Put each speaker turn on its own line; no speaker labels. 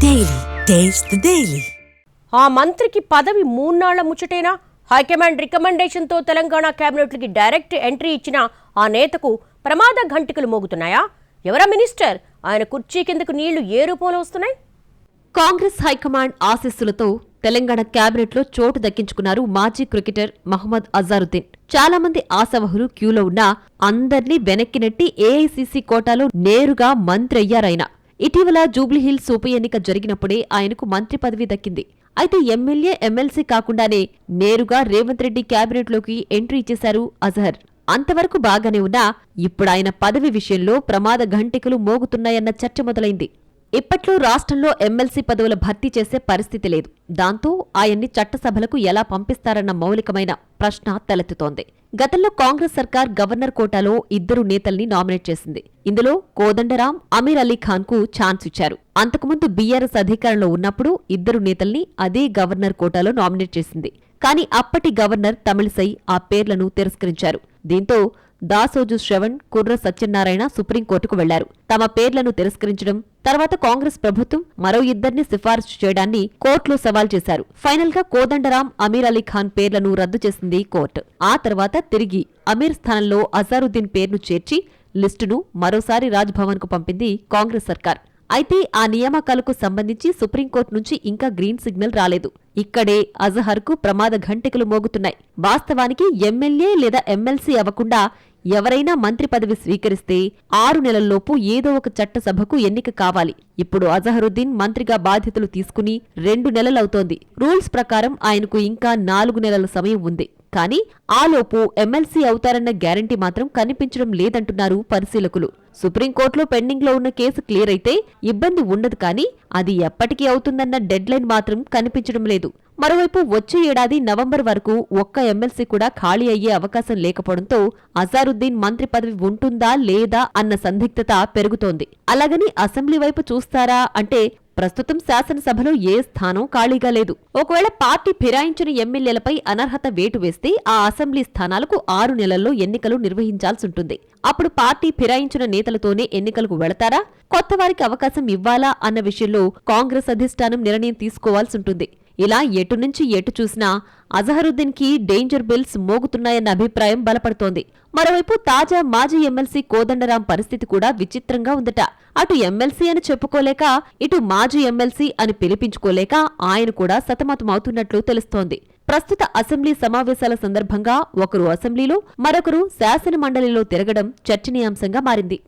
Daily taste the daily.
ఆ మంత్రికి పదవి మూన్నాళ్ల ముచ్చటేనా? హైకమాండ్ రికమెండేషన్తో తెలంగాణ కేబినెట్లకి డైరెక్ట్ ఎంట్రీ ఇచ్చిన ఆ నేతకు ప్రమాద ఘంటికలు మోగుతున్నాయా? ఎవరా మినిస్టర్? ఆయన కుర్చీ కిందకు నీళ్లు ఏ రూపంలో వస్తున్నాయి?
కాంగ్రెస్ హైకమాండ్ ఆశీస్సులతో తెలంగాణ కేబినెట్లో చోటు దక్కించుకున్నారు మాజీ క్రికెటర్ మహమ్మద్ అజారుద్దీన్. చాలా మంది ఆశావహులు క్యూలో ఉన్నా అందర్నీ వెనక్కి నెట్టి ఏఐసీసీ కోటాలో నేరుగా మంత్రి అయ్యారాయన. ఇటీవల జూబ్లీహిల్స్ ఉప ఎన్నిక జరిగినప్పుడే ఆయనకు మంత్రి పదవి దక్కింది. అయితే ఎమ్మెల్యే, ఎమ్మెల్సీ కాకుండానే నేరుగా రేవంత్ రెడ్డి కేబినెట్లోకి ఎంట్రీ ఇచ్చేశారు అజహర్. అంతవరకు బాగానే ఉన్నా ఇప్పుడాయన పదవి విషయంలో ప్రమాద ఘంటికలు మోగుతున్నాయన్న చర్చ మొదలైంది. ఇప్పట్లో రాష్ట్రంలో ఎమ్మెల్సీ పదవుల భర్తీ చేసే పరిస్థితి లేదు. దాంతో ఆయన్ని చట్టసభలకు ఎలా పంపిస్తారన్న మౌలికమైన ప్రశ్న తలెత్తుతోంది. గతంలో కాంగ్రెస్ సర్కార్ గవర్నర్ కోటాలో 2 నేతల్ని నామినేట్ చేసింది. ఇందులో కోదండరాం, అమీర్ అలీ ఖాన్ కు ఛాన్స్ ఇచ్చారు. అంతకుముందు బీఆర్ఎస్ అధికారంలో ఉన్నప్పుడు 2 నేతల్ని అదే గవర్నర్ కోటాలో నామినేట్ చేసింది. కానీ అప్పటి గవర్నర్ తమిళిసై ఆ పేర్లను తిరస్కరించారు. దీంతో దాసోజు శ్రవణ్, కుర్ర సత్యనారాయణ సుప్రీంకోర్టుకు వెళ్లారు. తమ పేర్లను తిరస్కరించడం, తర్వాత కాంగ్రెస్ ప్రభుత్వం మరో 2ని సిఫారసు చేయడాన్ని కోర్టులో సవాల్ చేశారు. ఫైనల్ గా కోదండరాం, అమీర్ అలీ ఖాన్ పేర్లను రద్దు చేసింది కోర్టు. ఆ తర్వాత తిరిగి అమీర్ స్థానంలో అజారుద్దీన్ పేరును చేర్చి లిస్టును మరోసారి రాజ్భవన్ కు పంపింది కాంగ్రెస్ సర్కార్. అయితే ఆ నియామకాలకు సంబంధించి సుప్రీంకోర్టు నుంచి ఇంకా గ్రీన్ సిగ్నల్ రాలేదు. ఇక్కడే అజహర్ కు ప్రమాద ఘంటికలు మోగుతున్నాయి. వాస్తవానికి ఎమ్మెల్యే లేదా ఎమ్మెల్సీ అవ్వకుండా ఎవరైనా మంత్రి పదవి స్వీకరిస్తే 6 నెలల్లోపు ఏదో ఒక చట్టసభకు ఎన్నిక కావాలి. ఇప్పుడు అజహరుద్దీన్ మంత్రిగా బాధ్యతలు తీసుకుని 2 నెలలవుతోంది. రూల్స్ ప్రకారం ఆయనకు ఇంకా 4 నెలల సమయం ఉంది. కానీ ఆలోపు ఎమ్మెల్సీ అవుతారన్న గ్యారంటీ మాత్రం కనిపించడం లేదంటున్నారు పరిశీలకులు. సుప్రీంకోర్టులో పెండింగ్లో ఉన్న కేసు క్లియర్ అయితే ఇబ్బంది ఉండదు, కానీ అది ఎప్పటికీ అవుతుందన్న డెడ్ లైన్ మాత్రం కనిపించడం లేదు. మరోవైపు వచ్చే ఏడాది నవంబర్ వరకు ఒక్క ఎమ్మెల్సీ కూడా ఖాళీ అయ్యే అవకాశం లేకపోవడంతో అజారుద్దీన్ మంత్రి పదవి ఉంటుందా లేదా అన్న సందిగ్ధత పెరుగుతోంది. అలాగని అసెంబ్లీ వైపు చూస్తారా అంటే ప్రస్తుతం శాసనసభలో ఏ స్థానం ఖాళీగా లేదు. ఒకవేళ పార్టీ ఫిరాయించిన ఎమ్మెల్యేలపై అనర్హత వేటు వేస్తే ఆ అసెంబ్లీ స్థానాలకు 6 నెలల్లో ఎన్నికలు నిర్వహించాల్సుంటుంది. అప్పుడు పార్టీ ఫిరాయించిన నేతలతోనే ఎన్నికలకు వెళతారా, కొత్త వారికి అవకాశం ఇవ్వాలా అన్న విషయంలో కాంగ్రెస్ అధిష్టానం నిర్ణయం తీసుకోవాల్సుంటుంది. ఇలా ఎటు నుంచి ఎటు చూసినా అజహరుద్దీన్ కి డేంజర్ బిల్స్ మోగుతున్నాయన్న అభిప్రాయం బలపడుతోంది. మరోవైపు తాజా మాజీ ఎమ్మెల్సీ కోదండరాం పరిస్థితి కూడా విచిత్రంగా ఉందట. అటు ఎమ్మెల్సీ అని చెప్పుకోలేక, ఇటు మాజీ ఎమ్మెల్సీ అని పిలిపించుకోలేక ఆయన కూడా సతమతమవుతున్నట్లు తెలుస్తోంది. ప్రస్తుత అసెంబ్లీ సమావేశాల సందర్భంగా ఒకరు అసెంబ్లీలో, మరొకరు శాసనమండలిలో తిరగడం చర్చనీయాంశంగా మారింది.